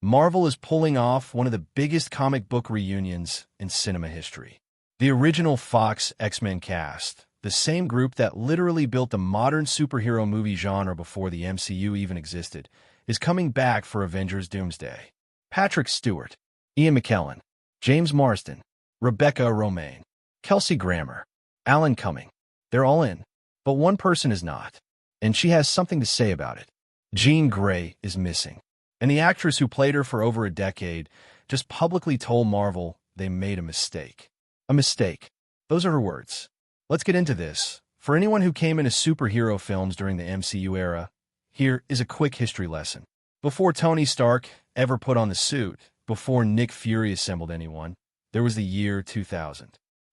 Marvel is pulling off one of the biggest comic book reunions in cinema history. The original Fox X-Men cast, the same group that literally built the modern superhero movie genre before the MCU even existed, is coming back for Avengers Doomsday. Patrick Stewart, Ian McKellen, James Marsden, Rebecca Romijn, Kelsey Grammer, Alan Cumming. They're all in, but one person is not, and she has something to say about it. Jean Grey is missing, and the actress who played her for over a decade just publicly told Marvel they made a mistake. A mistake. Those are her words. Let's get into this. For anyone who came into superhero films during the MCU era, here is a quick history lesson. Before Tony Stark ever put on the suit, before Nick Fury assembled anyone, there was the year 2000.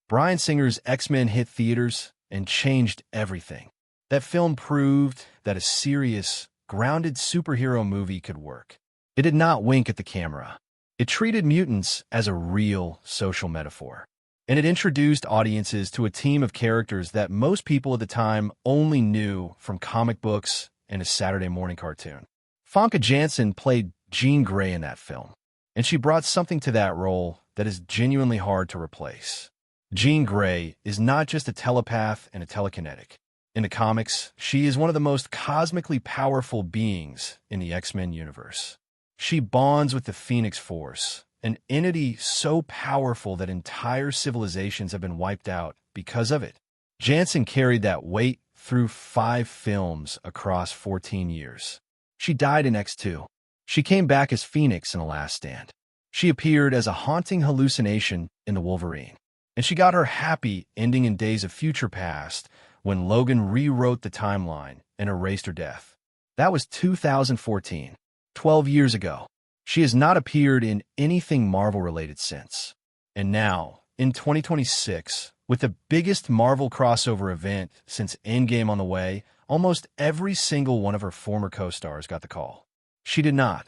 Bryan Singer's X-Men hit theaters and changed everything. That film proved that a serious, grounded superhero movie could work. It did not wink at the camera. It treated mutants as a real social metaphor. And it introduced audiences to a team of characters that most people at the time only knew from comic books and a Saturday morning cartoon. Famke Janssen played Jean Grey in that film, and she brought something to that role that is genuinely hard to replace. Jean Grey is not just a telepath and a telekinetic. In the comics, she is one of the most cosmically powerful beings in the X-Men universe. She bonds with the Phoenix Force, an entity so powerful that entire civilizations have been wiped out because of it. Janssen carried that weight through 5 films across 14 years. She died in X2. She came back as Phoenix in The Last Stand. She appeared as a haunting hallucination in The Wolverine. And she got her happy ending in Days of Future Past when Logan rewrote the timeline and erased her death. That was 2014, 12 years ago. She has not appeared in anything Marvel-related since. And now, in 2026, with the biggest Marvel crossover event since Endgame on the way, almost every single one of her former co-stars got the call. She did not.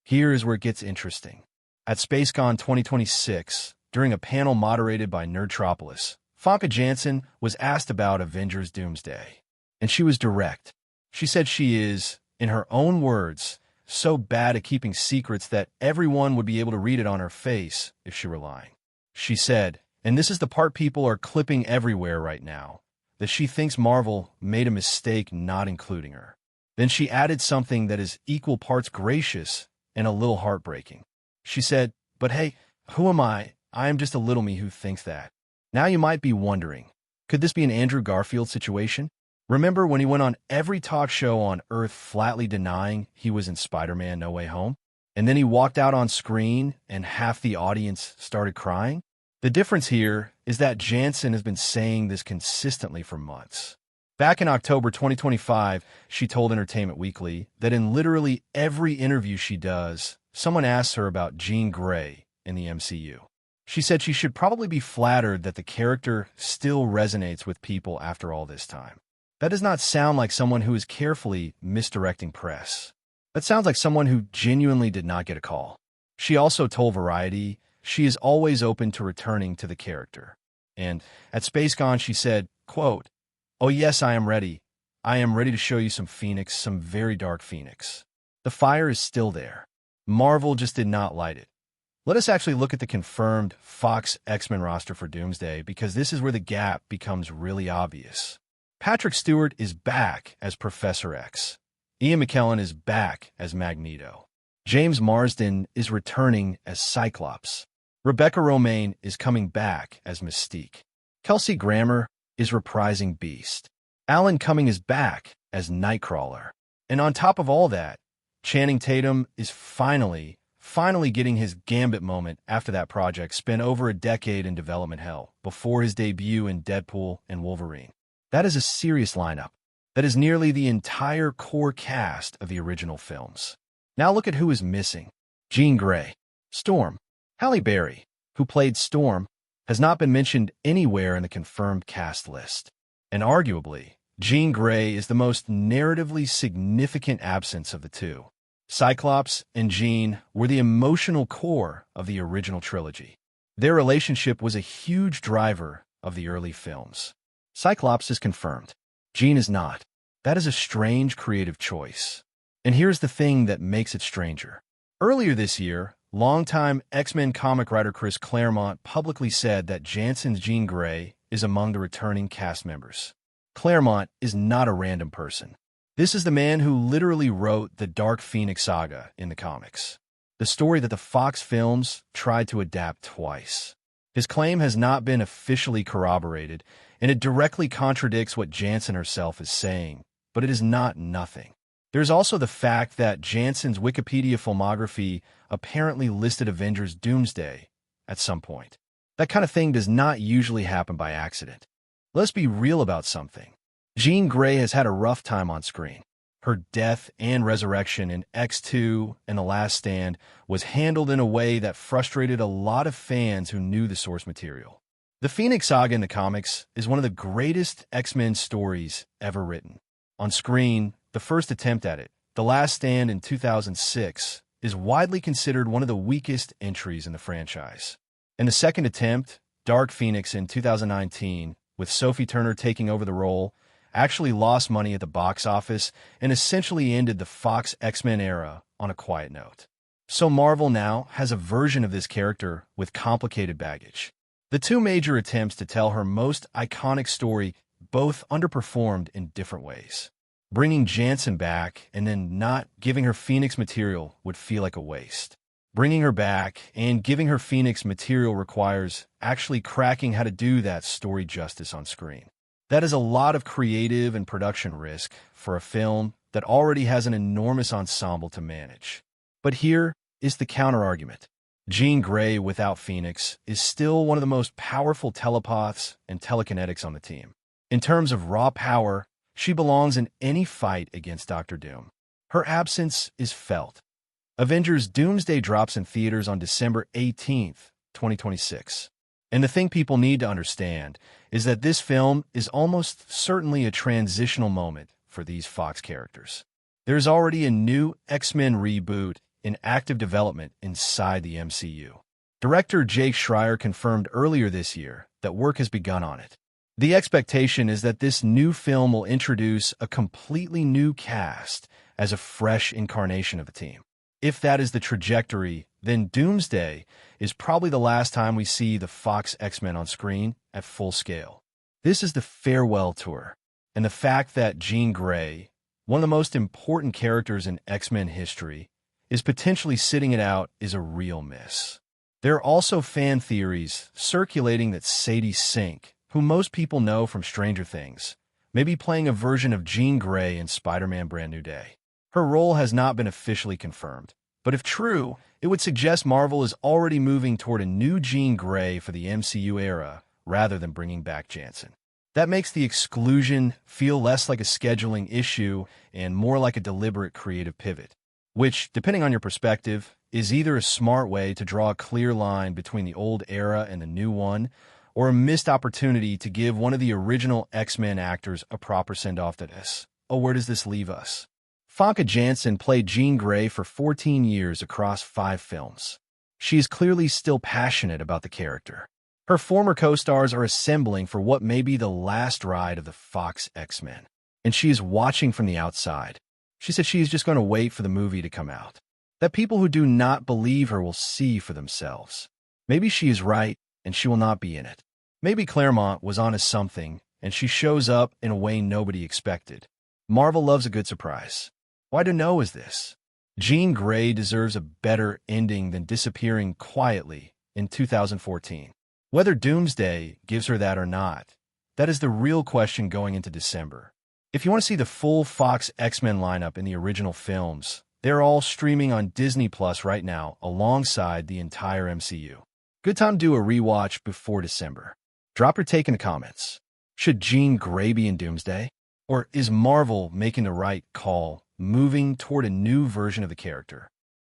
Here is where it gets interesting. At Spacecon 2026, during a panel moderated by Nerdtropolis, Famke Janssen was asked about Avengers Doomsday. And she was direct. She said she is, in her own words, so bad at keeping secrets that everyone would be able to read it on her face if she were lying. She said, and this is the part people are clipping everywhere right now, that she thinks Marvel made a mistake not including her. Then she added something that is equal parts gracious and a little heartbreaking. She said, but hey, who am I? I am just a little me who thinks that. Now you might be wondering, could this be an Andrew Garfield situation? Remember when he went on every talk show on Earth flatly denying he was in Spider-Man No Way Home? And then he walked out on screen and half the audience started crying? The difference here is that Janssen has been saying this consistently for months. Back in October 2025, she told Entertainment Weekly that in literally every interview she does, someone asks her about Jean Grey in the MCU. She said she should probably be flattered that the character still resonates with people after all this time. That does not sound like someone who is carefully misdirecting press. That sounds like someone who genuinely did not get a call. She also told Variety she is always open to returning to the character. And at Spacecon, she said, quote, "Oh yes, I am ready. I am ready to show you some Phoenix, some very dark Phoenix. The fire is still there. Marvel just did not light it." Let us actually look at the confirmed Fox X-Men roster for Doomsday, because this is where the gap becomes really obvious. Patrick Stewart is back as Professor X. Ian McKellen is back as Magneto. James Marsden is returning as Cyclops. Rebecca Romijn is coming back as Mystique. Kelsey Grammer is reprising Beast. Alan Cumming is back as Nightcrawler. And on top of all that, Channing Tatum is finally getting his Gambit moment after that project spent over a decade in development hell before his debut in Deadpool and Wolverine. That is a serious lineup. That is nearly the entire core cast of the original films. Now look at who is missing. Jean Grey. Storm. Halle Berry, who played Storm, has not been mentioned anywhere in the confirmed cast list. And arguably, Jean Grey is the most narratively significant absence of the two. Cyclops and Jean were the emotional core of the original trilogy. Their relationship was a huge driver of the early films. Cyclops is confirmed. Jean is not. That is a strange creative choice. And here's the thing that makes it stranger. Earlier this year, longtime X-Men comic writer Chris Claremont publicly said that Janssen's Jean Grey is among the returning cast members. Claremont is not a random person. This is the man who literally wrote the Dark Phoenix saga in the comics, the story that the Fox films tried to adapt twice. His claim has not been officially corroborated, and it directly contradicts what Janssen herself is saying, but it is not nothing. There's also the fact that Janssen's Wikipedia filmography apparently listed Avengers Doomsday at some point. That kind of thing does not usually happen by accident. Let's be real about something. Jean Grey has had a rough time on screen. Her death and resurrection in X2 and The Last Stand was handled in a way that frustrated a lot of fans who knew the source material. The Phoenix Saga in the comics is one of the greatest X-Men stories ever written. On screen, the first attempt at it, The Last Stand in 2006, is widely considered one of the weakest entries in the franchise. And the second attempt, Dark Phoenix in 2019, with Sophie Turner taking over the role, actually lost money at the box office and essentially ended the Fox X-Men era on a quiet note. So Marvel now has a version of this character with complicated baggage. The two major attempts to tell her most iconic story both underperformed in different ways. Bringing Janssen back and then not giving her Phoenix material would feel like a waste. Bringing her back and giving her Phoenix material requires actually cracking how to do that story justice on screen. That is a lot of creative and production risk for a film that already has an enormous ensemble to manage. But here is the counterargument. Jean Grey without Phoenix is still one of the most powerful telepaths and telekinetics on the team. In terms of raw power, she belongs in any fight against Dr. Doom. Her absence is felt. Avengers Doomsday drops in theaters on December 18th, 2026. And the thing people need to understand is that this film is almost certainly a transitional moment for these Fox characters. There's already a new X-Men reboot in active development inside the MCU. Director Jake Schreier confirmed earlier this year that work has begun on it. The expectation is that this new film will introduce a completely new cast as a fresh incarnation of the team. If that is the trajectory, then Doomsday is probably the last time we see the Fox X-Men on screen at full scale. This is the farewell tour, and the fact that Jean Grey, one of the most important characters in X-Men history, is potentially sitting it out is a real miss. There are also fan theories circulating that Sadie Sink, who most people know from Stranger Things, may be playing a version of Jean Grey in Spider-Man Brand New Day. Her role has not been officially confirmed, but if true, it would suggest Marvel is already moving toward a new Jean Grey for the MCU era rather than bringing back Janssen. That makes the exclusion feel less like a scheduling issue and more like a deliberate creative pivot, which, depending on your perspective, is either a smart way to draw a clear line between the old era and the new one, or a missed opportunity to give one of the original X-Men actors a proper send-off to this. Oh, where does this leave us? Famke Janssen played Jean Grey for 14 years across 5 films. She is clearly still passionate about the character. Her former co-stars are assembling for what may be the last ride of the Fox X-Men, and she is watching from the outside. She said she is just going to wait for the movie to come out. That people who do not believe her will see for themselves. Maybe she is right, and she will not be in it. Maybe Claremont was onto something, and she shows up in a way nobody expected. Marvel loves a good surprise. Why to know is this? Jean Grey deserves a better ending than disappearing quietly in 2014. Whether Doomsday gives her that or not, that is the real question going into December. If you want to see the full Fox X-Men lineup in the original films, they're all streaming on Disney Plus right now alongside the entire MCU. Good time to do a rewatch before December. Drop your take in the comments. Should Jean Grey be in Doomsday? Or is Marvel making the right call, moving toward a new version of the character?